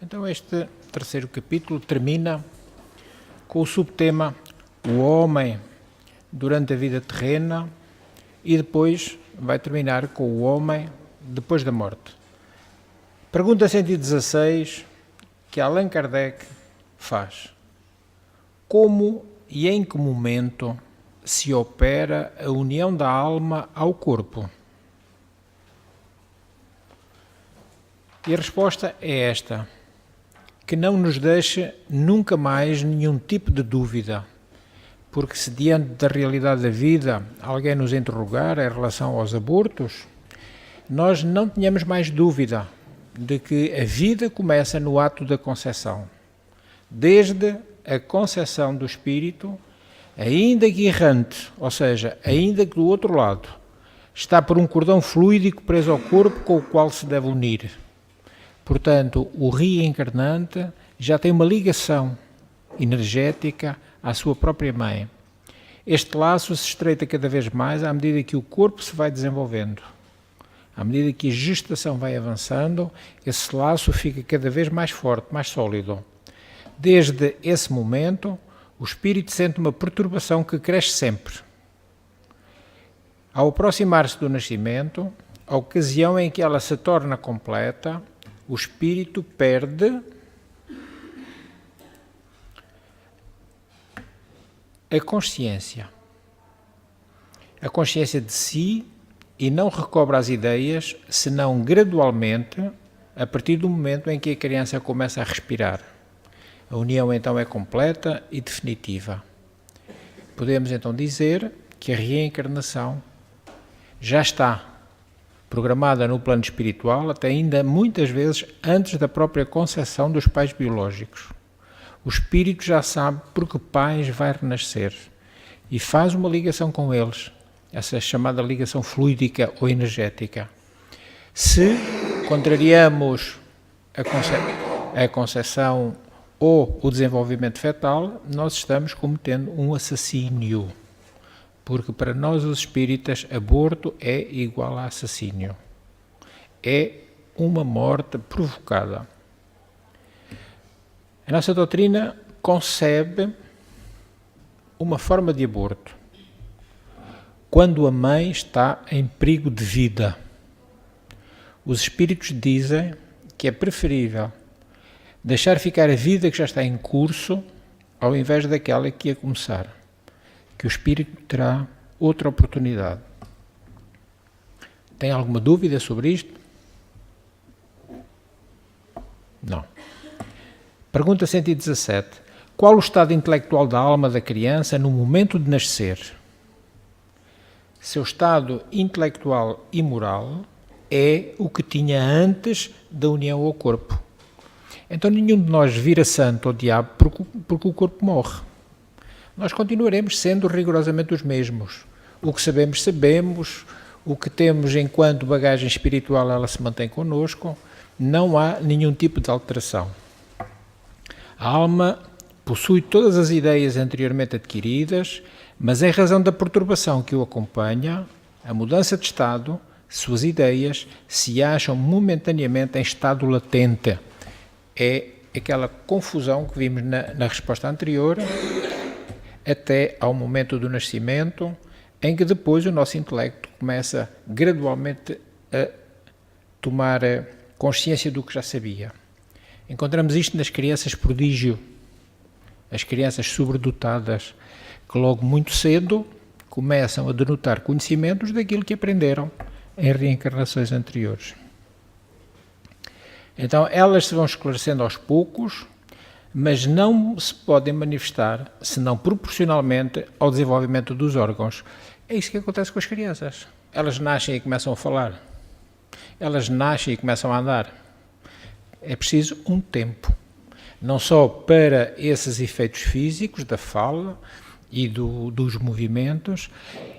Então este terceiro capítulo termina com o subtema o homem durante a vida terrena e depois vai terminar com o homem depois da morte. Pergunta 116 que Allan Kardec faz: como e em que momento se opera a união da alma ao corpo? E a resposta é esta, que não nos deixa nunca mais nenhum tipo de dúvida, porque se diante da realidade da vida alguém nos interrogar em relação aos abortos, nós não tenhamos mais dúvida de que a vida começa no ato da concepção. Desde a concepção do espírito, ainda que errante, ou seja, ainda que do outro lado, está por um cordão fluídico preso ao corpo com o qual se deve unir. Portanto, o reencarnante já tem uma ligação energética à sua própria mãe. Este laço se estreita cada vez mais à medida que o corpo se vai desenvolvendo. À medida que a gestação vai avançando, esse laço fica cada vez mais forte, mais sólido. Desde esse momento, o espírito sente uma perturbação que cresce sempre. Ao aproximar-se do nascimento, a ocasião em que ela se torna completa, o espírito perde a consciência de si e não recobra as ideias, senão gradualmente, a partir do momento em que a criança começa a respirar. A união então é completa e definitiva. Podemos então dizer que a reencarnação já está programada no plano espiritual, até ainda muitas vezes antes da própria concepção dos pais biológicos. O espírito já sabe por que pais vai renascer e faz uma ligação com eles, essa chamada ligação fluídica ou energética. Se contrariamos a concepção ou o desenvolvimento fetal, nós estamos cometendo um assassínio. Porque para nós os espíritas, aborto é igual a assassínio. É uma morte provocada. A nossa doutrina concebe uma forma de aborto quando a mãe está em perigo de vida. Os espíritos dizem que é preferível deixar ficar a vida que já está em curso ao invés daquela que ia começar. Que o espírito terá outra oportunidade. Tem alguma dúvida sobre isto? Não. Pergunta 117. Qual o estado intelectual da alma da criança no momento de nascer? Seu estado intelectual e moral é o que tinha antes da união ao corpo. Então nenhum de nós vira santo ou diabo porque o corpo morre. Nós continuaremos sendo rigorosamente os mesmos. O que sabemos, sabemos. O que temos enquanto bagagem espiritual, ela se mantém connosco. Não há nenhum tipo de alteração. A alma possui todas as ideias anteriormente adquiridas, mas em razão da perturbação que o acompanha, a mudança de estado, suas ideias se acham momentaneamente em estado latente. É aquela confusão que vimos na resposta anterior, até ao momento do nascimento, em que depois o nosso intelecto começa gradualmente a tomar consciência do que já sabia. Encontramos isto nas crianças prodígio, as crianças sobredotadas, que logo muito cedo começam a denotar conhecimentos daquilo que aprenderam em reencarnações anteriores. Então elas se vão esclarecendo aos poucos, mas não se podem manifestar senão proporcionalmente ao desenvolvimento dos órgãos. É isso que acontece com as crianças. Elas nascem e começam a falar. Elas nascem e começam a andar. É preciso um tempo. Não só para esses efeitos físicos da fala e dos movimentos,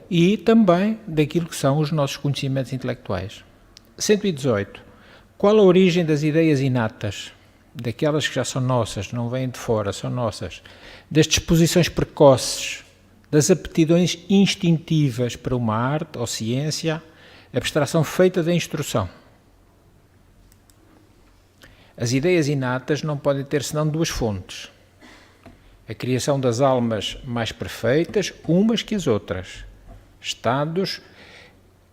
e também daquilo que são os nossos conhecimentos intelectuais. 118. Qual a origem das ideias inatas? Daquelas que já são nossas, não vêm de fora, são nossas, das disposições precoces, das aptidões instintivas para uma arte ou ciência, abstração feita da instrução. As ideias inatas não podem ter senão duas fontes. A criação das almas mais perfeitas, umas que as outras. Estados.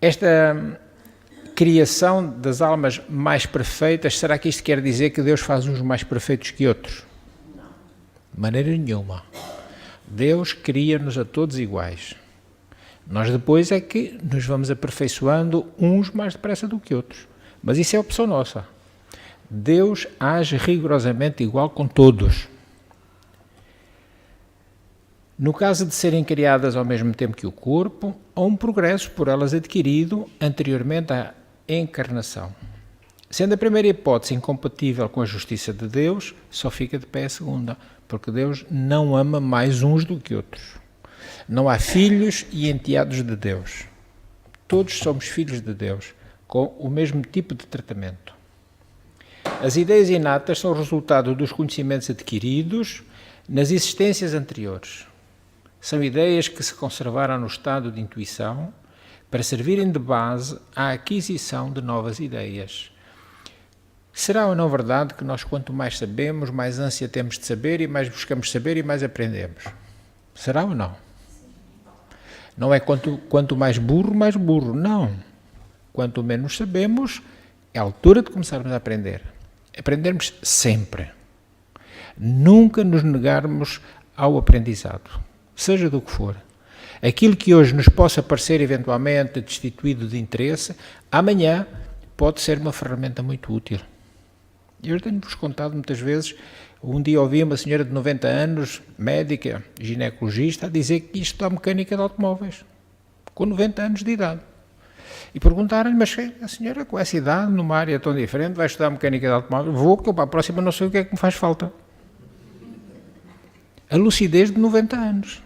Esta criação das almas mais perfeitas, será que isto quer dizer que Deus faz uns mais perfeitos que outros? Não. De maneira nenhuma. Deus cria-nos a todos iguais. Nós depois é que nos vamos aperfeiçoando uns mais depressa do que outros. Mas isso é opção nossa. Deus age rigorosamente igual com todos. No caso de serem criadas ao mesmo tempo que o corpo, há um progresso por elas adquirido anteriormente à encarnação. Sendo a primeira hipótese incompatível com a justiça de Deus, só fica de pé a segunda, porque Deus não ama mais uns do que outros. Não há filhos e enteados de Deus. Todos somos filhos de Deus, com o mesmo tipo de tratamento. As ideias inatas são resultado dos conhecimentos adquiridos nas existências anteriores. São ideias que se conservaram no estado de intuição para servirem de base à aquisição de novas ideias. Será ou não verdade que nós, quanto mais sabemos, mais ânsia temos de saber e mais buscamos saber e mais aprendemos? Será ou não? Não é quanto mais burro, não. Quanto menos sabemos, é a altura de começarmos a aprender. Aprendermos sempre. Nunca nos negarmos ao aprendizado, seja do que for. Aquilo que hoje nos possa parecer eventualmente destituído de interesse, amanhã pode ser uma ferramenta muito útil. Eu tenho-vos contado muitas vezes, um dia ouvi uma senhora de 90 anos, médica, ginecologista, a dizer que ia estudar mecânica de automóveis, com 90 anos de idade. E perguntaram-lhe, mas a senhora com essa idade, numa área tão diferente, vai estudar mecânica de automóveis? Vou, que eu para a próxima não sei o que é que me faz falta. A lucidez de 90 anos.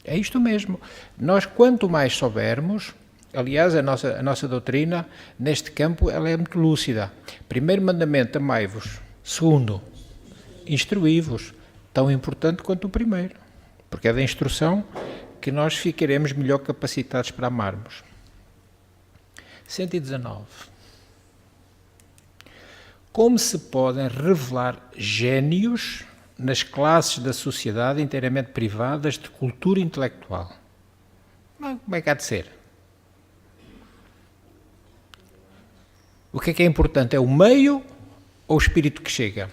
É isto mesmo. Nós, quanto mais soubermos, aliás, a nossa doutrina, neste campo, ela é muito lúcida. Primeiro mandamento, amai-vos. Segundo, instruí-vos. Tão importante quanto o primeiro. Porque é da instrução que nós ficaremos melhor capacitados para amarmos. 119. Como se podem revelar génios nas classes da sociedade inteiramente privadas de cultura intelectual? Como é que há de ser? O que é importante? É o meio ou o espírito que chega?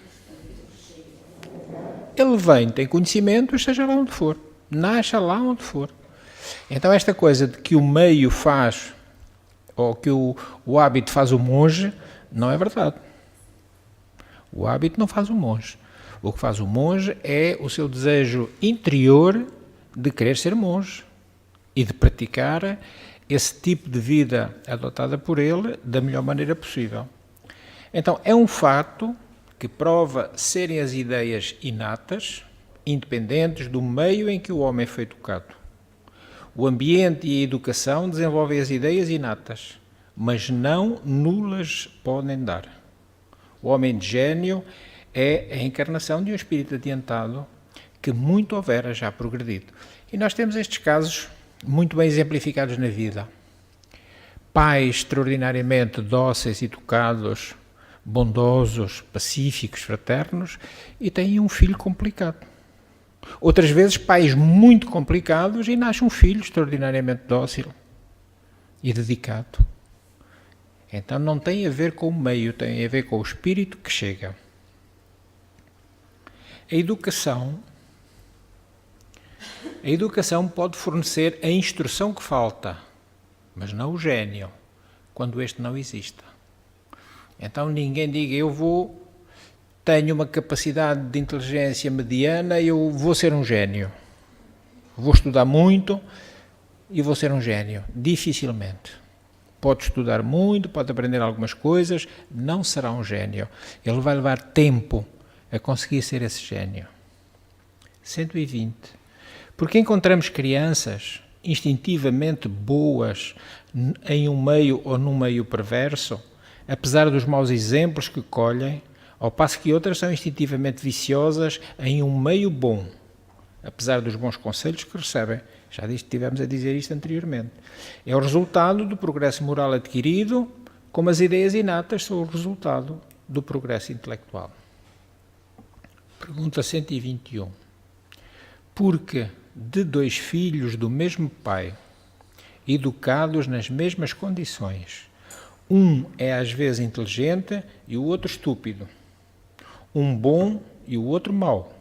Ele vem, tem conhecimento, seja lá onde for. Nasce lá onde for. Então esta coisa de que o meio faz, ou que o hábito faz o monge, não é verdade. O hábito não faz o monge. O que faz o monge é o seu desejo interior de querer ser monge e de praticar esse tipo de vida adotada por ele da melhor maneira possível. Então, é um fato que prova serem as ideias inatas, independentes do meio em que o homem foi educado. O ambiente e a educação desenvolvem as ideias inatas, mas não nulas podem dar. O homem de gênio é a encarnação de um espírito adiantado que muito houvera já progredido. E nós temos estes casos muito bem exemplificados na vida. Pais extraordinariamente dóceis, educados, bondosos, pacíficos, fraternos, e têm um filho complicado. Outras vezes, pais muito complicados e nasce um filho extraordinariamente dócil e dedicado. Então não tem a ver com o meio, tem a ver com o espírito que chega. A educação pode fornecer a instrução que falta, mas não o gênio, quando este não exista. Então ninguém diga, tenho uma capacidade de inteligência mediana e eu vou ser um gênio. Vou estudar muito e vou ser um gênio. Dificilmente. Pode estudar muito, pode aprender algumas coisas, não será um gênio. Ele vai levar tempo a conseguir ser esse gênio. 120. Porque encontramos crianças instintivamente boas em um meio ou num meio perverso, apesar dos maus exemplos que colhem, ao passo que outras são instintivamente viciosas em um meio bom, apesar dos bons conselhos que recebem. Já estivemos a dizer isto anteriormente. É o resultado do progresso moral adquirido, como as ideias inatas são o resultado do progresso intelectual. Pergunta 121. Porque de dois filhos do mesmo pai, educados nas mesmas condições, um é às vezes inteligente e o outro estúpido, um bom e o outro mau,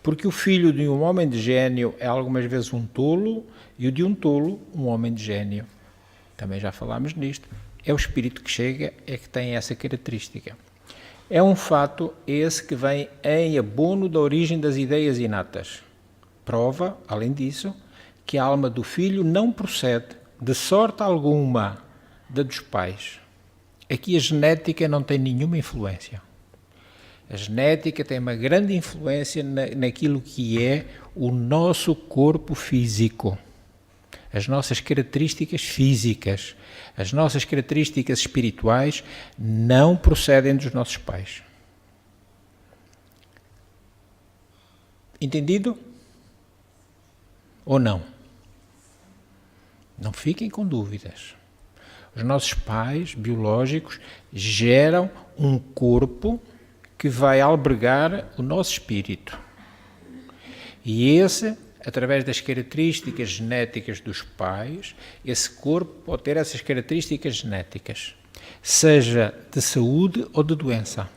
porque o filho de um homem de gênio é algumas vezes um tolo e o de um tolo um homem de gênio. Também já falámos nisto. É o espírito que chega, é que tem essa característica. É um fato esse que vem em abono da origem das ideias inatas. Prova, além disso, que a alma do filho não procede de sorte alguma da dos pais. Aqui a genética não tem nenhuma influência. A genética tem uma grande influência naquilo que é o nosso corpo físico. As nossas características físicas, as nossas características espirituais não procedem dos nossos pais. Entendido? Ou não? Não fiquem com dúvidas. Os nossos pais biológicos geram um corpo que vai albergar o nosso espírito. E esse, através das características genéticas dos pais, esse corpo pode ter essas características genéticas, seja de saúde ou de doença.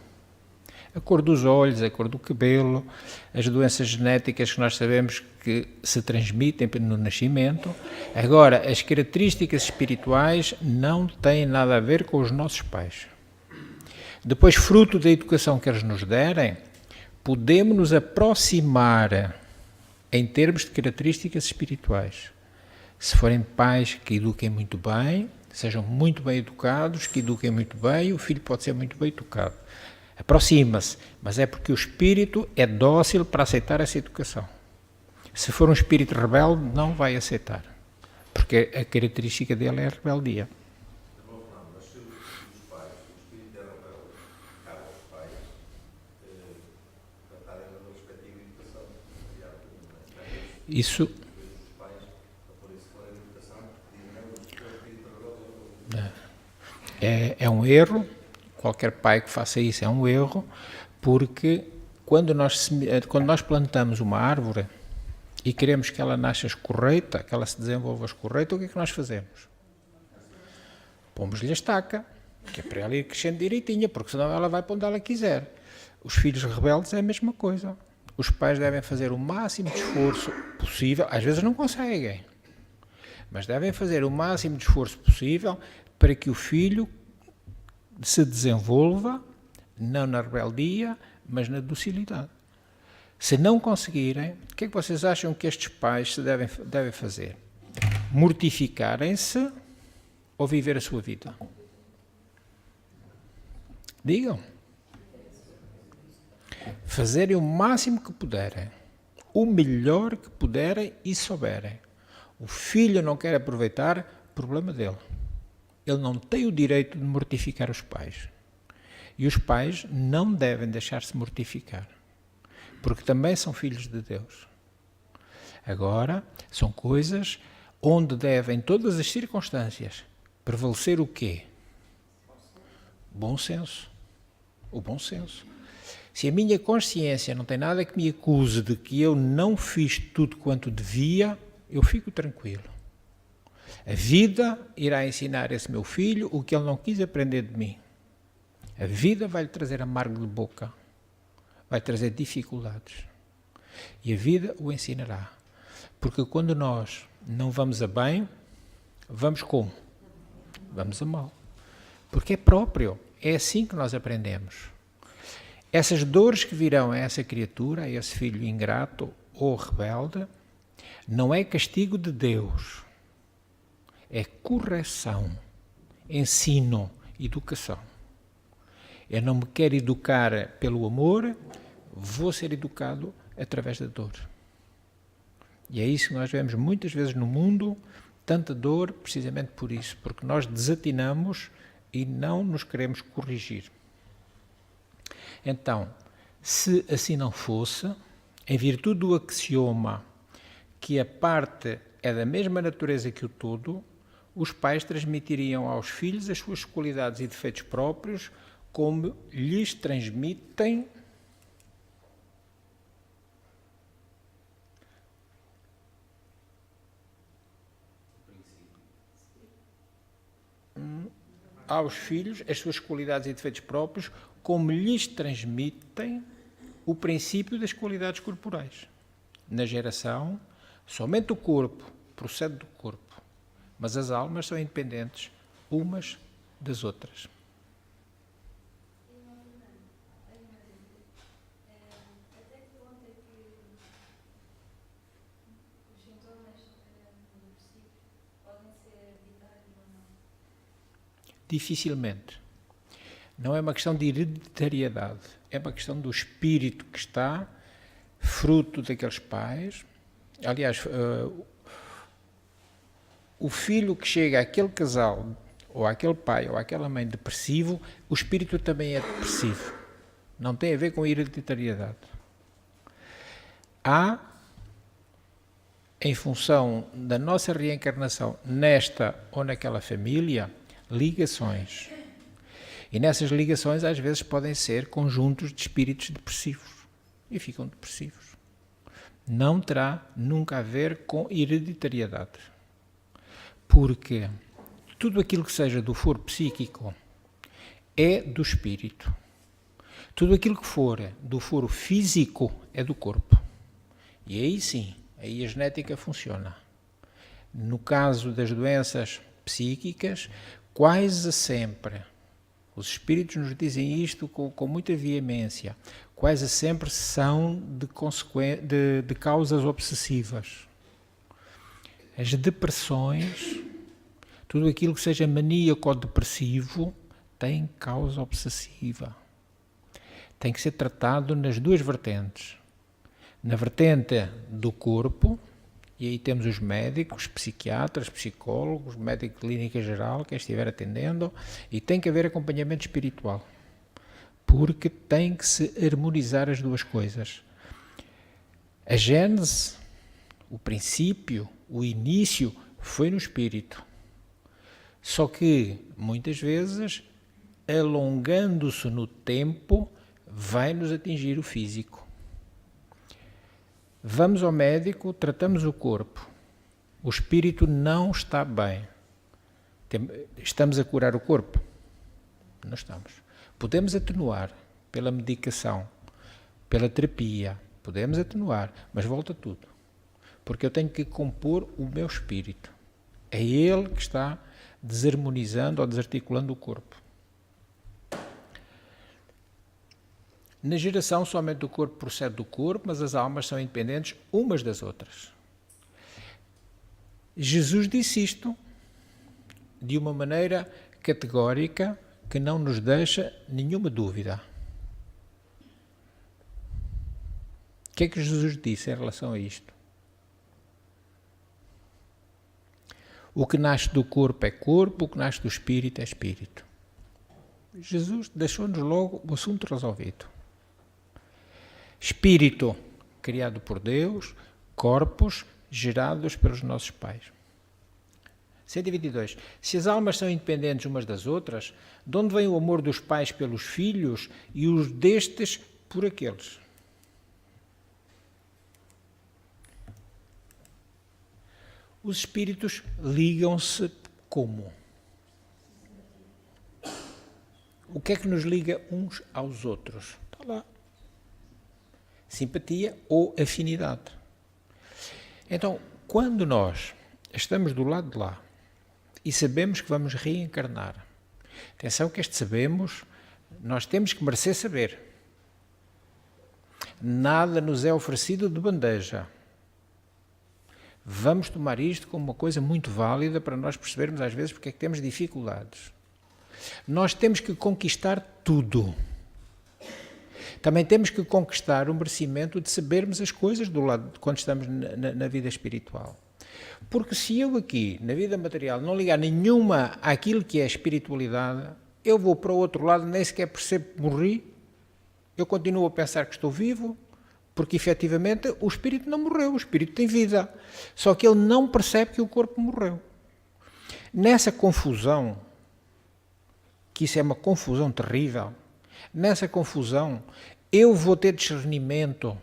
A cor dos olhos, a cor do cabelo, as doenças genéticas que nós sabemos que se transmitem no nascimento. Agora, as características espirituais não têm nada a ver com os nossos pais. Depois, fruto da educação que eles nos derem, podemos nos aproximar em termos de características espirituais. Se forem pais que eduquem muito bem, sejam muito bem educados, que eduquem muito bem, o filho pode ser muito bem educado. Aproxima-se, mas é porque o espírito é dócil para aceitar essa educação. Se for um espírito rebelde, não vai aceitar, porque a característica dele é a rebeldia. Mas se os pais, o espírito é rebelde, cabe aos pais tratarem da respectiva educação. Isso. Os pais, por isso, fora da educação, dizem que o espírito rebelde É um erro. Qualquer pai que faça isso é um erro, porque quando nós plantamos uma árvore e queremos que ela nasça escorreita, que ela se desenvolva escorreita, o que é que nós fazemos? Pomos-lhe a estaca, que é para ela ir crescendo direitinha, porque senão ela vai para onde ela quiser. Os filhos rebeldes é a mesma coisa. Os pais devem fazer o máximo de esforço possível, às vezes não conseguem, mas devem fazer o máximo de esforço possível para que o filho se desenvolva, não na rebeldia, mas na docilidade. Se não conseguirem, o que é que vocês acham que estes pais se devem fazer? Mortificarem-se ou viver a sua vida? Digam. Fazerem o máximo que puderem, o melhor que puderem e souberem. O filho não quer aproveitar, problema dele. Ele não tem o direito de mortificar os pais. E os pais não devem deixar-se mortificar, porque também são filhos de Deus. Agora, são coisas onde devem, em todas as circunstâncias, prevalecer o quê? Bom senso. O bom senso. Se a minha consciência não tem nada que me acuse de que eu não fiz tudo quanto devia, eu fico tranquilo. A vida irá ensinar a esse meu filho o que ele não quis aprender de mim. A vida vai-lhe trazer amargo de boca, vai trazer dificuldades. E a vida o ensinará. Porque quando nós não vamos a bem, vamos como? Vamos a mal. Porque é próprio, é assim que nós aprendemos. Essas dores que virão a essa criatura, a esse filho ingrato ou rebelde, não é castigo de Deus. É correção, ensino, educação. Eu não me quero educar pelo amor, vou ser educado através da dor. E é isso que nós vemos muitas vezes no mundo, tanta dor, precisamente por isso, porque nós desatinamos e não nos queremos corrigir. Então, se assim não fosse, em virtude do axioma que a parte é da mesma natureza que o todo, os pais transmitiriam aos filhos as suas qualidades e defeitos próprios, como lhes transmitem aos filhos as suas qualidades e defeitos próprios, como lhes transmitem o princípio das qualidades corporais. Na geração, somente o corpo procede do corpo, mas as almas são independentes umas das outras. Até que ponto é que os sintomas depressivos podem ser hereditários ou não? Dificilmente. Não é uma questão de hereditariedade, é uma questão do espírito que está fruto daqueles pais. Aliás, o filho que chega àquele casal, ou àquele pai, ou àquela mãe depressivo, o espírito também é depressivo. Não tem a ver com hereditariedade. Há, em função da nossa reencarnação nesta ou naquela família, ligações. E nessas ligações, às vezes, podem ser conjuntos de espíritos depressivos. E ficam depressivos. Não terá nunca a ver com hereditariedade. Porque tudo aquilo que seja do foro psíquico é do espírito. Tudo aquilo que for do foro físico é do corpo. E aí sim, aí a genética funciona. No caso das doenças psíquicas, quase sempre, os espíritos nos dizem isto com muita veemência, quase sempre são de causas obsessivas. As depressões, tudo aquilo que seja maníaco ou depressivo, tem causa obsessiva. Tem que ser tratado nas duas vertentes. Na vertente do corpo, e aí temos os médicos, psiquiatras, psicólogos, médico de clínica geral, quem estiver atendendo, e tem que haver acompanhamento espiritual, porque tem que se harmonizar as duas coisas. A gênese, o princípio, o início, foi no espírito. Só que, muitas vezes, alongando-se no tempo, vai nos atingir o físico. Vamos ao médico, tratamos o corpo. O espírito não está bem. Estamos a curar o corpo? Não estamos. Podemos atenuar pela medicação, pela terapia. Podemos atenuar, mas volta tudo. Porque eu tenho que compor o meu espírito. É ele que está desarmonizando ou desarticulando o corpo. Na geração, somente o corpo procede do corpo, mas as almas são independentes umas das outras. Jesus disse isto de uma maneira categórica que não nos deixa nenhuma dúvida. O que é que Jesus disse em relação a isto? O que nasce do corpo é corpo, o que nasce do espírito é espírito. Jesus deixou-nos logo o assunto resolvido. Espírito criado por Deus, corpos gerados pelos nossos pais. 122. Se as almas são independentes umas das outras, de onde vem o amor dos pais pelos filhos e os destes por aqueles? Os espíritos ligam-se como? O que é que nos liga uns aos outros? Está lá. Simpatia ou afinidade. Então, quando nós estamos do lado de lá e sabemos que vamos reencarnar, atenção que este sabemos, nós temos que merecer saber. Nada nos é oferecido de bandeja. Vamos tomar isto como uma coisa muito válida para nós percebermos às vezes porque é que temos dificuldades. Nós temos que conquistar tudo. Também temos que conquistar o merecimento de sabermos as coisas do lado quando estamos na vida espiritual. Porque se eu aqui, na vida material, não ligar nenhuma àquilo que é espiritualidade, eu vou para o outro lado, nem sequer percebo que morri, eu continuo a pensar que estou vivo, porque efetivamente o espírito não morreu, o espírito tem vida. Só que ele não percebe que o corpo morreu. Nessa confusão, que isso é uma confusão terrível, Nessa confusão, eu vou ter discernimento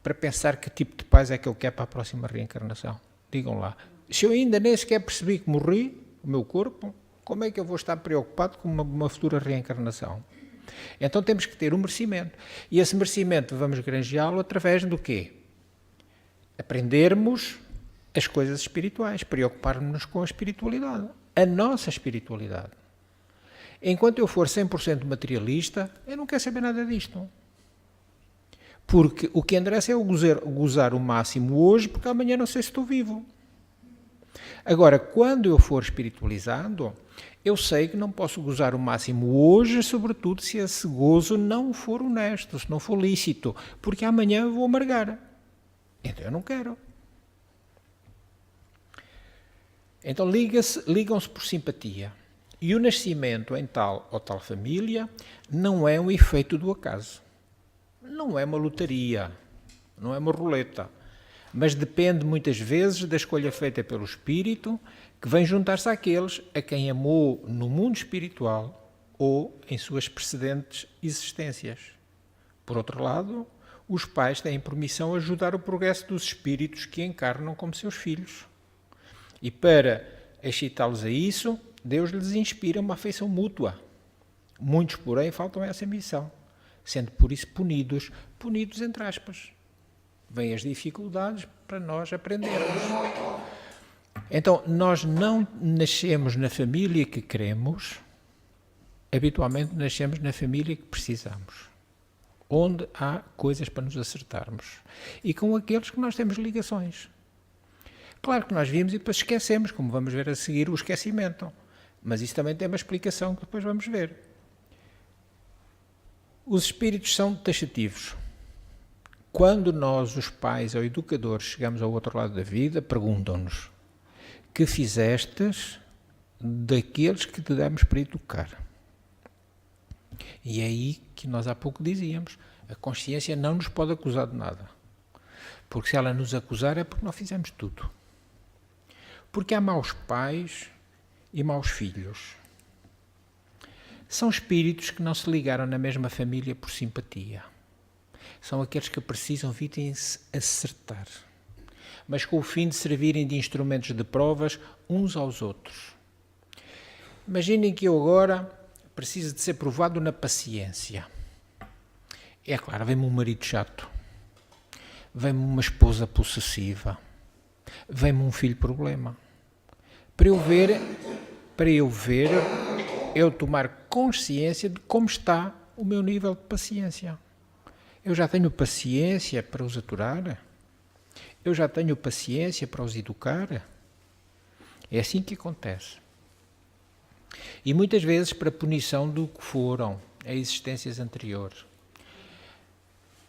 para pensar que tipo de paz é que eu quero para a próxima reencarnação. Digam lá. Se eu ainda nem sequer percebi que morri, o meu corpo, como é que eu vou estar preocupado com uma futura reencarnação? Então temos que ter um merecimento. E esse merecimento vamos granjeá-lo através do quê? Aprendermos as coisas espirituais, preocuparmos-nos com a espiritualidade, a nossa espiritualidade. Enquanto eu for 100% materialista, eu não quero saber nada disto. Porque o que interessa é eu gozar o máximo hoje, porque amanhã não sei se estou vivo. Agora, quando eu for espiritualizado, eu sei que não posso gozar o máximo hoje, sobretudo se esse gozo não for honesto, se não for lícito, porque amanhã eu vou amargar. Então eu não quero. Então ligam-se por simpatia. E o nascimento em tal ou tal família não é um efeito do acaso. Não é uma lotaria, não é uma roleta, mas depende muitas vezes da escolha feita pelo espírito, que vem juntar-se àqueles a quem amou no mundo espiritual ou em suas precedentes existências. Por outro lado, os pais têm por missão ajudar o progresso dos espíritos que encarnam como seus filhos. E para excitá-los a isso, Deus lhes inspira uma afeição mútua. Muitos, porém, faltam a essa missão, sendo por isso punidos entre aspas. Vêm as dificuldades para nós aprendermos. Então, nós não nascemos na família que queremos, habitualmente nascemos na família que precisamos, onde há coisas para nos acertarmos, e com aqueles que nós temos ligações. Claro que nós vimos e depois esquecemos, como vamos ver a seguir o esquecimento, mas isso também tem uma explicação que depois vamos ver. Os espíritos são taxativos. Quando nós, os pais ou educadores, chegamos ao outro lado da vida, perguntam-nos: que fizestes daqueles que te demos para educar? E é aí que nós há pouco dizíamos, a consciência não nos pode acusar de nada. Porque se ela nos acusar é porque nós fizemos tudo. Porque há maus pais e maus filhos. São espíritos que não se ligaram na mesma família por simpatia. São aqueles que precisam virem-se acertar, mas com o fim de servirem de instrumentos de provas uns aos outros. Imaginem que eu agora preciso de ser provado na paciência. É claro, vem-me um marido chato, vem-me uma esposa possessiva, vem-me um filho problema. Para eu ver, eu tomar consciência de como está o meu nível de paciência. Eu já tenho paciência para os aturar? Eu já tenho paciência para os educar? É assim que acontece. E muitas vezes para punição do que foram as existências anteriores.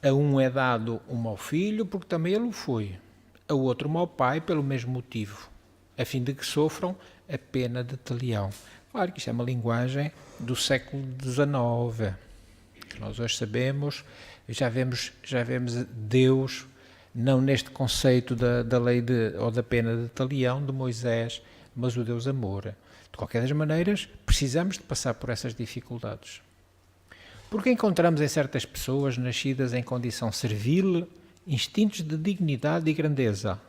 A um é dado um mau filho porque também ele o foi. A outro mau pai pelo mesmo motivo, a fim de que sofram a pena de talião. Claro que isto é uma linguagem do século XIX. Nós hoje sabemos, já vemos Deus, não neste conceito da lei ou da pena de talião de Moisés, mas o Deus amor. De qualquer das maneiras, precisamos de passar por essas dificuldades. Porque encontramos em certas pessoas nascidas em condição servil instintos de dignidade e grandeza,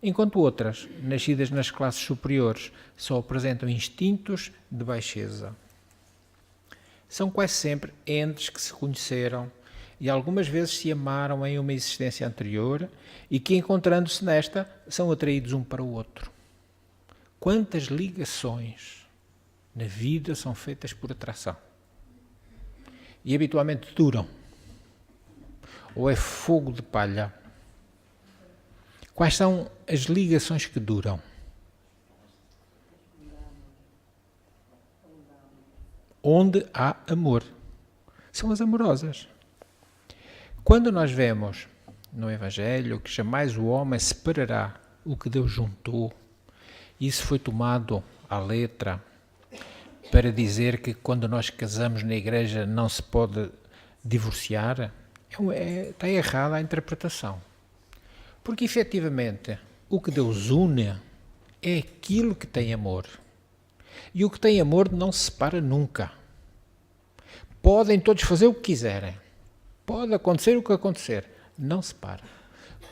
enquanto outras, nascidas nas classes superiores, só apresentam instintos de baixeza. São quase sempre entes que se conheceram e algumas vezes se amaram em uma existência anterior e que, encontrando-se nesta, são atraídos um para o outro. Quantas ligações na vida são feitas por atração? E habitualmente duram. Ou é fogo de palha? Quais são as ligações que duram? Onde há amor. São as amorosas. Quando nós vemos no Evangelho que jamais o homem separará o que Deus juntou, isso foi tomado à letra para dizer que quando nós casamos na igreja não se pode divorciar, está errada a interpretação. Porque efetivamente o que Deus une é aquilo que tem amor. E o que tem amor não se separa nunca. Podem todos fazer o que quiserem. Pode acontecer o que acontecer. Não se para.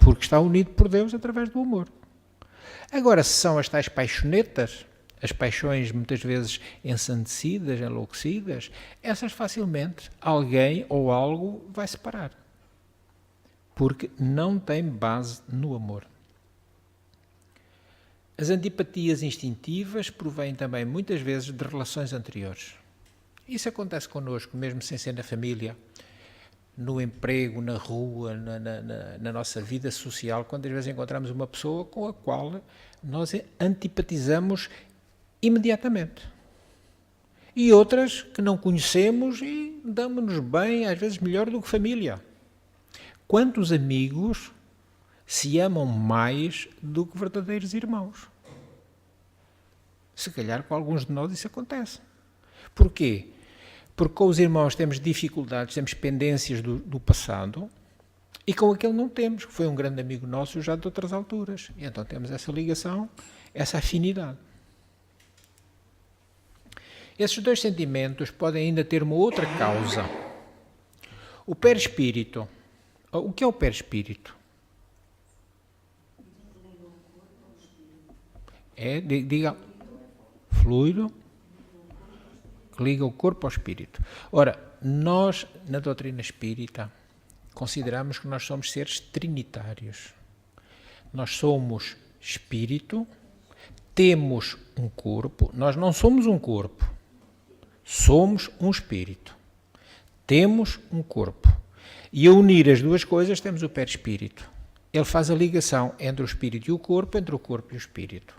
Porque está unido por Deus através do amor. Agora, se são as tais paixonetas, as paixões muitas vezes ensandecidas, enlouquecidas, essas facilmente alguém ou algo vai separar. Porque não tem base no amor. As antipatias instintivas provêm também muitas vezes de relações anteriores. Isso acontece connosco, mesmo sem ser na família, no emprego, na rua, na nossa vida social, quando às vezes encontramos uma pessoa com a qual nós antipatizamos imediatamente. E outras que não conhecemos e damos-nos bem, às vezes melhor do que família. Quantos amigos se amam mais do que verdadeiros irmãos? Se calhar com alguns de nós isso acontece. Porquê? Porque com os irmãos temos dificuldades, temos pendências do passado e com aquele não temos, que foi um grande amigo nosso já de outras alturas. E então temos essa ligação, essa afinidade. Esses dois sentimentos podem ainda ter uma outra causa. O perispírito. O que é o perispírito? Diga, fluido que liga o corpo ao espírito. Ora, nós, na doutrina espírita, consideramos que nós somos seres trinitários. Nós somos espírito, temos um corpo, nós não somos um corpo, somos um espírito. Temos um corpo. E a unir as duas coisas temos o perispírito. Ele faz a ligação entre o espírito e o corpo, entre o corpo e o espírito.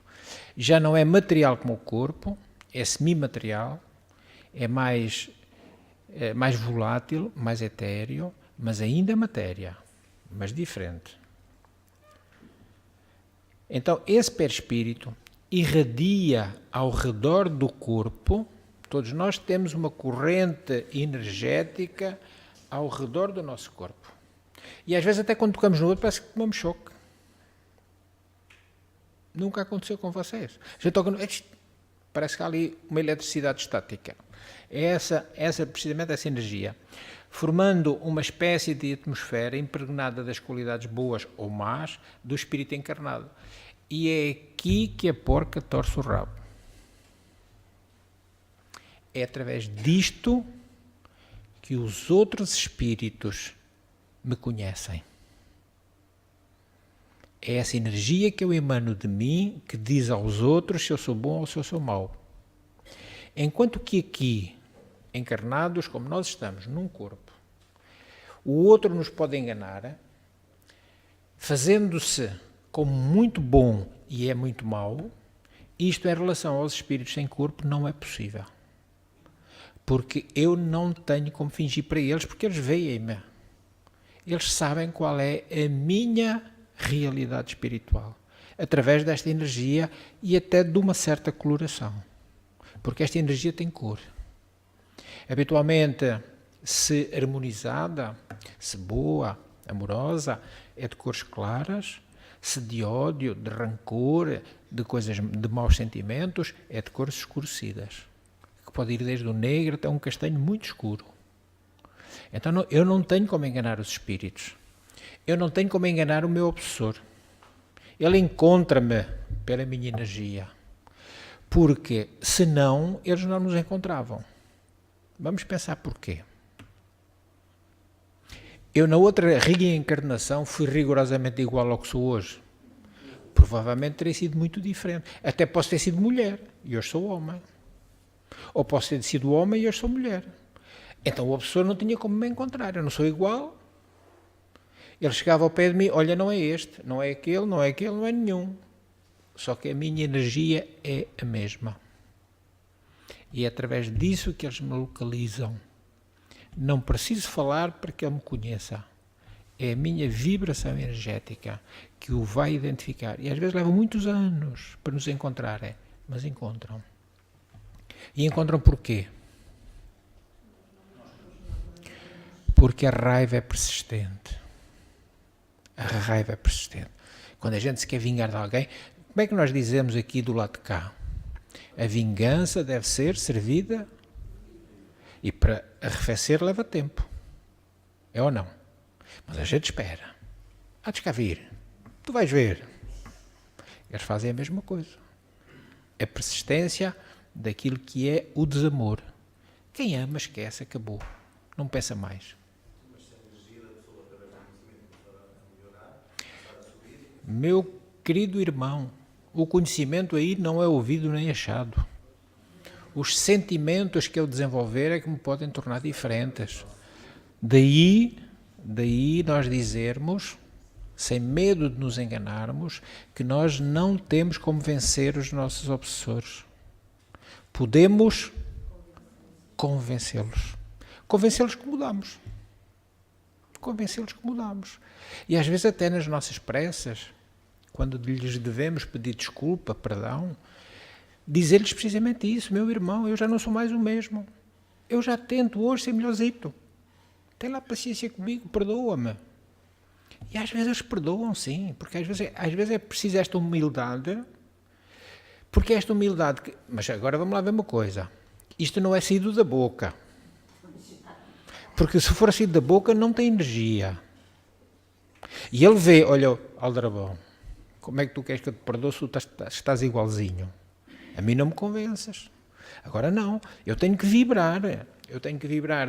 Já não é material como o corpo, é semimaterial, é mais volátil, mais etéreo, mas ainda é matéria, mas diferente. Então, esse perispírito irradia ao redor do corpo. Todos nós temos uma corrente energética ao redor do nosso corpo. E às vezes até quando tocamos no outro parece que tomamos choque. Nunca aconteceu com vocês. Já toca parece que há ali uma eletricidade estática. Precisamente essa energia, formando uma espécie de atmosfera impregnada das qualidades boas ou más do espírito encarnado. E é aqui que a porca torce o rabo. É através disto que os outros espíritos me conhecem. É essa energia que eu emano de mim que diz aos outros se eu sou bom ou se eu sou mau. Enquanto que aqui, encarnados como nós estamos num corpo, o outro nos pode enganar, fazendo-se como muito bom e é muito mau. Isto em relação aos espíritos sem corpo não é possível. Porque eu não tenho como fingir para eles, porque eles veem-me. Eles sabem qual é a minha realidade espiritual, através desta energia e até de uma certa coloração. Porque esta energia tem cor. Habitualmente, se harmonizada, se boa, amorosa, é de cores claras. Se de ódio, de rancor, de coisas, de maus sentimentos, é de cores escurecidas. Que pode ir desde o negro até um castanho muito escuro. Então eu não tenho como enganar os espíritos. Eu não tenho como enganar o meu obsessor. Ele encontra-me pela minha energia. Porque, senão, eles não nos encontravam. Vamos pensar porquê. Eu, na outra reencarnação, fui rigorosamente igual ao que sou hoje. Provavelmente terei sido muito diferente. Até posso ter sido mulher, e hoje sou homem. Ou posso ter sido homem e hoje sou mulher. Então o obsessor não tinha como me encontrar. Eu não sou igual. Ele chegava ao pé de mim, olha, não é este, não é aquele, não é aquele, não é nenhum. Só que a minha energia é a mesma. E é através disso que eles me localizam. Não preciso falar para que ele me conheça. É a minha vibração energética que o vai identificar. E às vezes leva muitos anos para nos encontrarem, mas encontram. E encontram porquê? Porque a raiva é persistente. A raiva é persistente. Quando a gente se quer vingar de alguém, como é que nós dizemos aqui do lado de cá? A vingança deve ser servida E para arrefecer leva tempo. É ou não? Mas a gente espera. Há de cá vir. Tu vais ver. Eles fazem a mesma coisa. A persistência daquilo que é o desamor. Quem ama, esquece, acabou. Não pensa mais. Meu querido irmão, o conhecimento aí não é ouvido nem achado. Os sentimentos que eu desenvolver é que me podem tornar diferentes. Daí nós dizermos, sem medo de nos enganarmos, que nós não temos como vencer os nossos obsessores. Podemos convencê-los. Convencê-los que mudamos. Convencê-los que mudamos. E às vezes até nas nossas pressas, quando lhes devemos pedir desculpa, perdão, dizer-lhes precisamente isso: meu irmão, eu já não sou mais o mesmo. Eu já tento hoje ser melhorzito. Tem lá paciência comigo, perdoa-me. E às vezes eles perdoam, sim, porque às vezes é preciso esta humildade, porque esta humildade... Mas agora vamos lá ver uma coisa. Isto não é saído da boca. Porque se for saído da boca não tem energia. E ele vê, olha, Aldrabão, como é que tu queres que eu te perdoe se tu estás igualzinho? A mim não me convences. Agora não, eu tenho que vibrar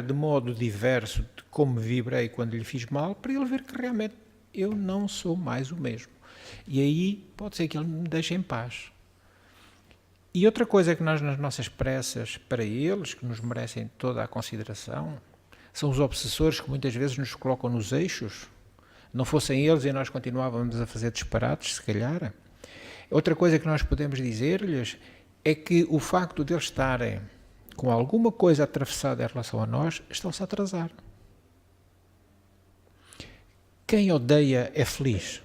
de modo diverso de como vibrei quando lhe fiz mal, para ele ver que realmente eu não sou mais o mesmo. E aí pode ser que ele me deixe em paz. E outra coisa que nós, nas nossas pressas, para eles, que nos merecem toda a consideração, são os obsessores que muitas vezes nos colocam nos eixos. Não fossem eles e nós continuávamos a fazer disparates, se calhar. Outra coisa que nós podemos dizer-lhes é que o facto de eles estarem com alguma coisa atravessada em relação a nós, estão-se a atrasar. Quem odeia é feliz?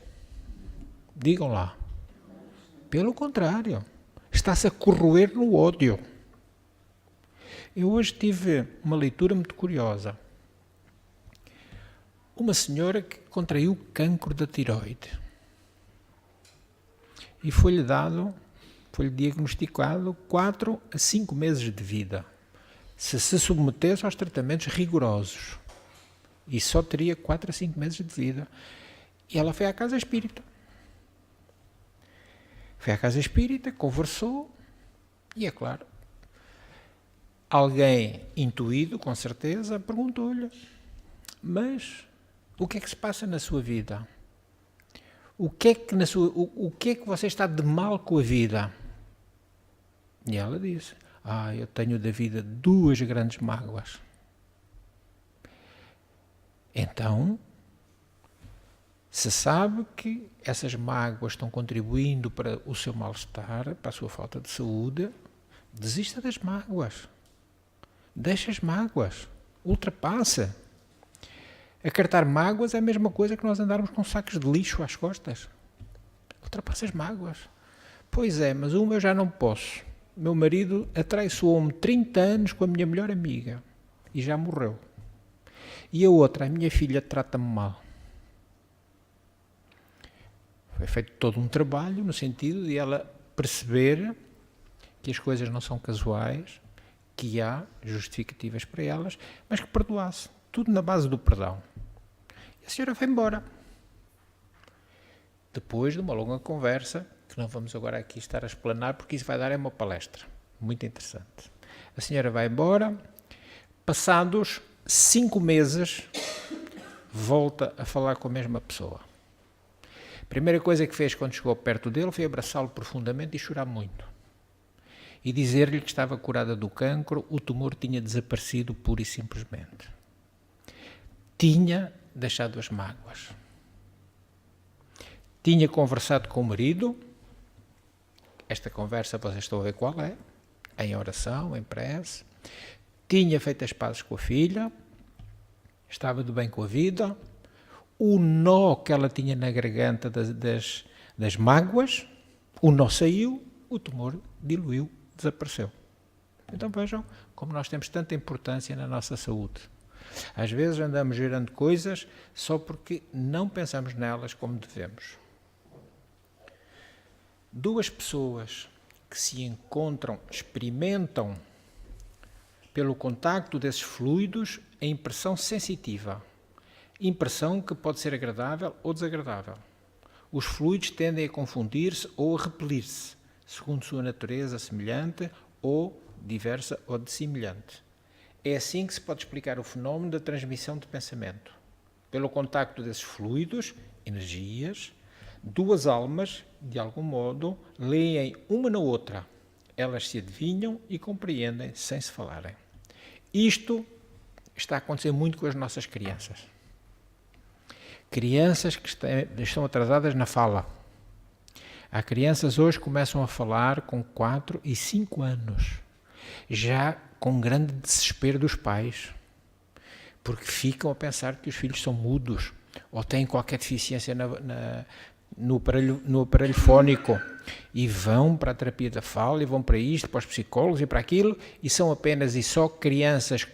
Digam lá. Pelo contrário, está-se a corroer no ódio. Eu hoje tive uma leitura muito curiosa. Uma senhora que contraiu cancro da tiroide. E foi-lhe diagnosticado 4 a 5 meses de vida, se submetesse aos tratamentos rigorosos. E só teria 4 a 5 meses de vida. E ela foi à casa espírita. Conversou, e é claro, alguém intuído, com certeza, perguntou-lhe: mas o que é que se passa na sua vida? O que é que você está de mal com a vida? E ela disse: eu tenho da vida 2 grandes mágoas. Então, se sabe que essas mágoas estão contribuindo para o seu mal-estar, para a sua falta de saúde, desista das mágoas. Deixa as mágoas. Ultrapassa. Acartar mágoas é a mesma coisa que nós andarmos com sacos de lixo às costas. Ultrapassa as mágoas. Pois é, mas uma eu já não posso. Meu marido atraiçoou-me 30 anos com a minha melhor amiga e já morreu. E a outra, a minha filha, trata-me mal. Foi feito todo um trabalho no sentido de ela perceber que as coisas não são casuais, que há justificativas para elas, mas que perdoasse. Tudo na base do perdão. E a senhora foi embora. Depois de uma longa conversa, que não vamos agora aqui estar a explanar, porque isso vai dar uma palestra muito interessante. A senhora vai embora, passados 5 meses, volta a falar com a mesma pessoa. A primeira coisa que fez quando chegou perto dele foi abraçá-lo profundamente e chorar muito. E dizer-lhe que estava curada do cancro, o tumor tinha desaparecido pura e simplesmente. Tinha deixado as mágoas. Tinha conversado com o marido. Esta conversa vocês estão a ver qual é. Em oração, em prece. Tinha feito as pazes com a filha. Estava de bem com a vida. O nó que ela tinha na garganta das mágoas, o nó saiu, o tumor diluiu, desapareceu. Então vejam como nós temos tanta importância na nossa saúde. Às vezes andamos gerando coisas só porque não pensamos nelas como devemos. 2 pessoas que se encontram, experimentam pelo contacto desses fluidos, a impressão sensitiva. Impressão que pode ser agradável ou desagradável. Os fluidos tendem a confundir-se ou a repelir-se, segundo sua natureza semelhante ou diversa ou dissemelhante. É assim que se pode explicar o fenómeno da transmissão de pensamento. Pelo contacto desses fluidos, energias, duas almas, de algum modo, leem uma na outra. Elas se adivinham e compreendem sem se falarem. Isto está a acontecer muito com as nossas crianças. Crianças que estão atrasadas na fala. Há crianças hoje que começam a falar com 4 e 5 anos, já com grande desespero dos pais, porque ficam a pensar que os filhos são mudos ou têm qualquer deficiência no aparelho fónico e vão para a terapia da fala e vão para isto, para os psicólogos e para aquilo, e são apenas e só crianças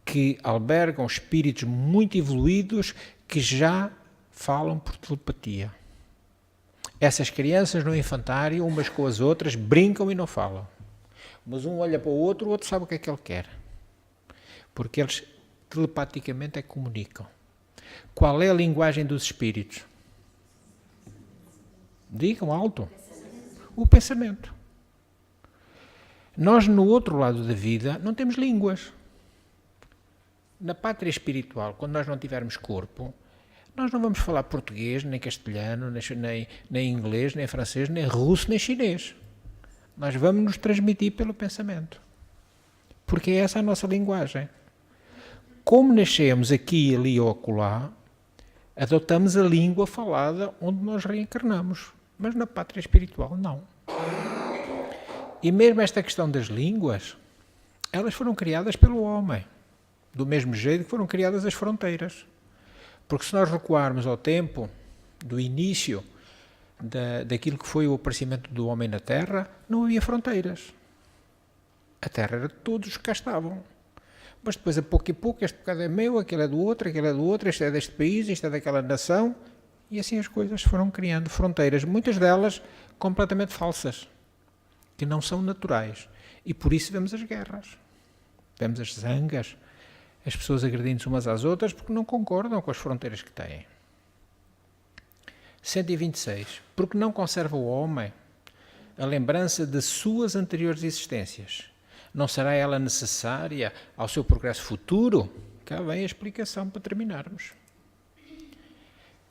que albergam espíritos muito evoluídos que já falam por telepatia. Essas crianças no infantário, umas com as outras, brincam e não falam. Mas um olha para o outro sabe o que é que ele quer. Porque eles telepaticamente comunicam. Qual é a linguagem dos espíritos? Digam alto. O pensamento. Nós, no outro lado da vida, não temos línguas. Na pátria espiritual, quando nós não tivermos corpo, nós não vamos falar português, nem castelhano, nem inglês, nem francês, nem russo, nem chinês. Nós vamos nos transmitir pelo pensamento. Porque é essa a nossa linguagem. Como nascemos aqui, ali ou acolá, adotamos a língua falada onde nós reencarnamos. Mas na pátria espiritual, não. E mesmo esta questão das línguas, elas foram criadas pelo homem. Do mesmo jeito que foram criadas as fronteiras. Porque se nós recuarmos ao tempo do início daquilo que foi o aparecimento do homem na Terra, não havia fronteiras. A Terra era de todos os que cá estavam. Mas depois, a pouco e pouco, este bocado é meu, aquele é do outro, este é deste país, este é daquela nação, e assim as coisas foram criando fronteiras, muitas delas completamente falsas, que não são naturais. E por isso vemos as guerras, vemos as zangas, as pessoas agredindo-se umas às outras porque não concordam com as fronteiras que têm. 126. Porque não conserva o homem a lembrança de suas anteriores existências? Não será ela necessária ao seu progresso futuro? Cá vem a explicação para terminarmos.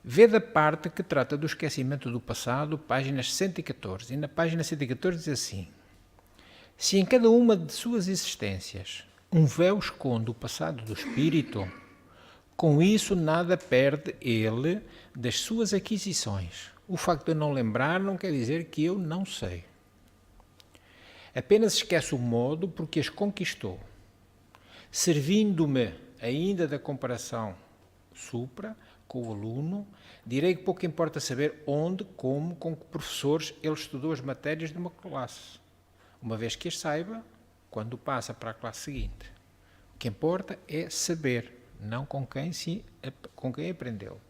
Vê da parte que trata do esquecimento do passado, páginas 114. E na página 114 diz assim: se em cada uma de suas existências um véu esconde o passado do espírito, com isso nada perde ele das suas aquisições. O facto de eu não lembrar não quer dizer que eu não sei. Apenas esquece o modo por que as conquistou. Servindo-me ainda da comparação supra com o aluno, direi que pouco importa saber onde, como, com que professores ele estudou as matérias de uma classe, uma vez que as saiba quando passa para a classe seguinte. O que importa é saber, não com quem aprendeu.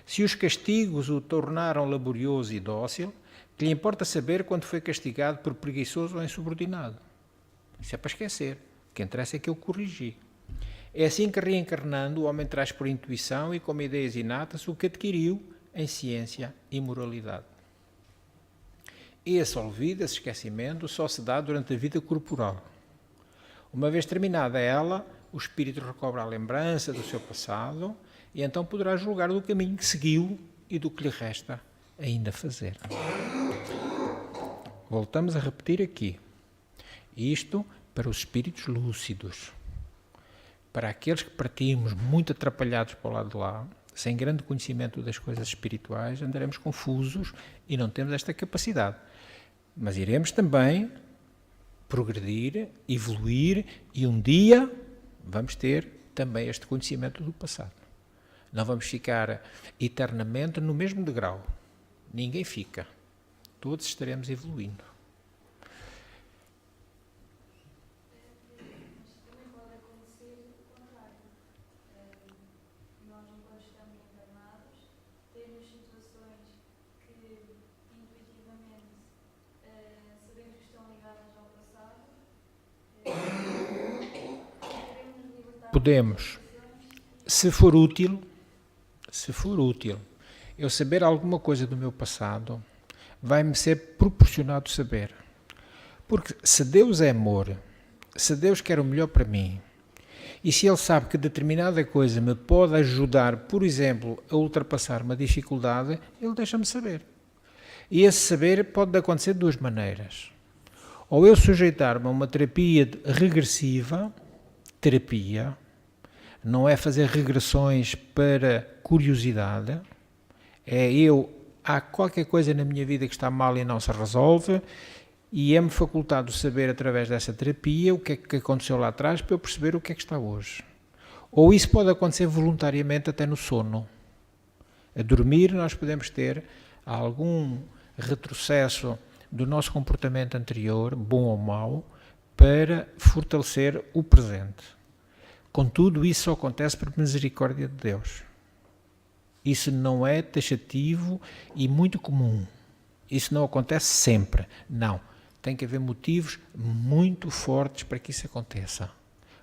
Se os castigos o tornaram laborioso e dócil, que lhe importa saber quando foi castigado por preguiçoso ou insubordinado. Isso é para esquecer. O que interessa é que eu corrigi. É assim que, reencarnando, o homem traz por intuição e como ideias inatas o que adquiriu em ciência e moralidade. Esse olvido, esse esquecimento, só se dá durante a vida corporal. Uma vez terminada ela, o espírito recobra a lembrança do seu passado e então poderá julgar do caminho que seguiu e do que lhe resta ainda fazer. Voltamos a repetir aqui. Isto para os espíritos lúcidos. Para aqueles que partimos muito atrapalhados para o lado de lá, sem grande conhecimento das coisas espirituais, andaremos confusos e não temos esta capacidade. Mas iremos também progredir, evoluir e um dia vamos ter também este conhecimento do passado. Não vamos ficar eternamente no mesmo degrau. Ninguém fica. Todos estaremos evoluindo. Também pode acontecer o contrário. Nós, enquanto estamos encarnados, temos situações que intuitivamente sabemos que estão ligadas ao passado, podemos, se for útil, eu saber alguma coisa do meu passado, vai-me ser proporcionado saber. Porque se Deus é amor, se Deus quer o melhor para mim, e se Ele sabe que determinada coisa me pode ajudar, por exemplo, a ultrapassar uma dificuldade, Ele deixa-me saber. E esse saber pode acontecer de duas maneiras. Ou eu sujeitar-me a uma terapia regressiva, terapia, não é fazer regressões para curiosidade, é há qualquer coisa na minha vida que está mal e não se resolve, e é-me facultado saber através dessa terapia o que é que aconteceu lá atrás para eu perceber o que é que está hoje. Ou isso pode acontecer voluntariamente até no sono. A dormir nós podemos ter algum retrocesso do nosso comportamento anterior, bom ou mau, para fortalecer o presente. Contudo, isso só acontece por misericórdia de Deus. Isso não é taxativo e muito comum. Isso não acontece sempre. Não. Tem que haver motivos muito fortes para que isso aconteça.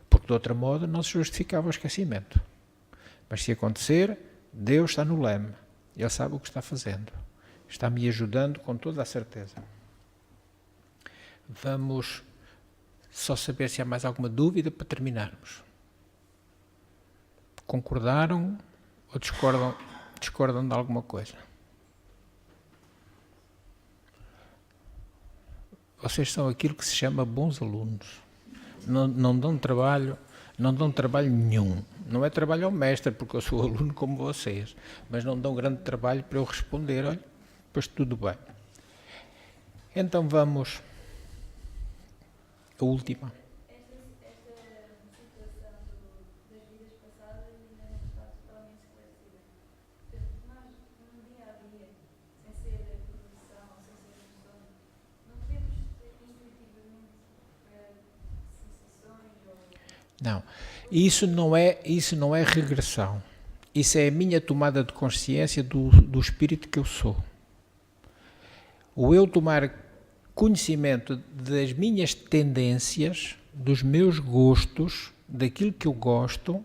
Porque de outra modo não se justificava o esquecimento. Mas se acontecer, Deus está no leme. Ele sabe o que está fazendo. Está me ajudando com toda a certeza. Vamos só saber se há mais alguma dúvida para terminarmos. Concordaram ou discordam de alguma coisa? Vocês são aquilo que se chama bons alunos. Não dão trabalho nenhum. Não é trabalho ao mestre, porque eu sou aluno como vocês, mas não dão grande trabalho para eu responder. Olha, pois tudo bem. Então vamos a última. Esta situação das vidas passadas ainda não está totalmente esclarecida. Portanto, nós, no dia a dia, sem ser a profissão, sem ser a noção, não podemos ter intuitivamente sensações ou... Não, isso não é regressão. Isso é a minha tomada de consciência do espírito que eu sou. O eu tomar conhecimento das minhas tendências, dos meus gostos, daquilo que eu gosto,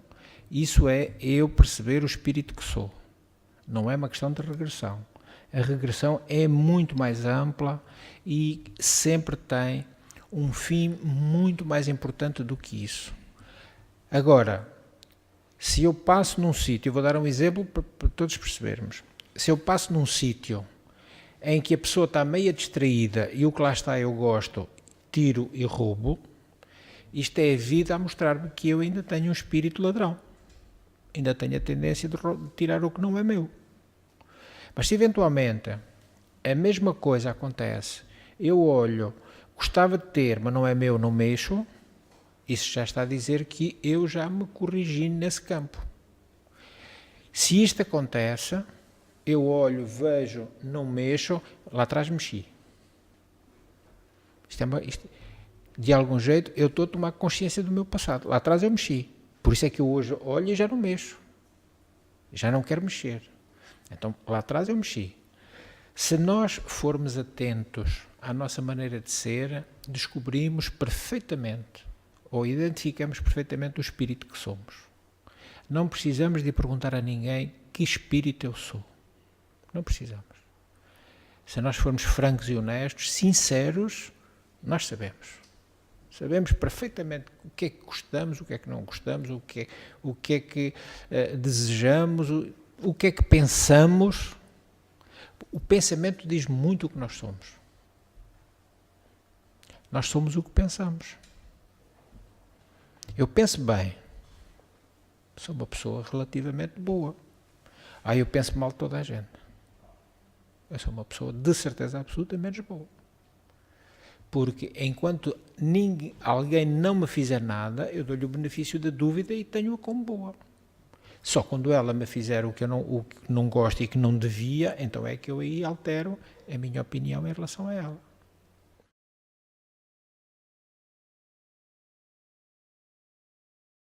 isso é eu perceber o espírito que sou. Não é uma questão de regressão. A regressão é muito mais ampla e sempre tem um fim muito mais importante do que isso. Agora, se eu passo num sítio, vou dar um exemplo para todos percebermos. Se eu passo num sítio em que a pessoa está meio distraída e o que lá está eu gosto, tiro e roubo, isto é a vida a mostrar-me que eu ainda tenho um espírito ladrão. Ainda tenho a tendência de tirar o que não é meu. Mas se eventualmente a mesma coisa acontece, eu olho, gostava de ter, mas não é meu, não mexo, isso já está a dizer que eu já me corrigi nesse campo. Se isto acontece, eu olho, vejo, não mexo, lá atrás mexi. De algum jeito, eu estou a tomar consciência do meu passado. Lá atrás eu mexi. Por isso é que eu hoje olho e já não mexo. Já não quero mexer. Então, lá atrás eu mexi. Se nós formos atentos à nossa maneira de ser, descobrimos perfeitamente, ou identificamos perfeitamente o espírito que somos. Não precisamos de perguntar a ninguém que espírito eu sou. Não precisamos. Se nós formos francos e honestos, sinceros, nós sabemos. Sabemos perfeitamente o que é que gostamos, o que é que não gostamos, o que é que desejamos, o que é que pensamos. O pensamento diz muito o que nós somos. Nós somos o que pensamos. Eu penso bem. Sou uma pessoa relativamente boa. Eu penso mal de toda a gente. Eu sou uma pessoa de certeza absoluta menos boa. Porque enquanto alguém não me fizer nada, eu dou-lhe o benefício da dúvida e tenho-a como boa. Só quando ela me fizer o que não gosto e que não devia, então é que eu aí altero a minha opinião em relação a ela.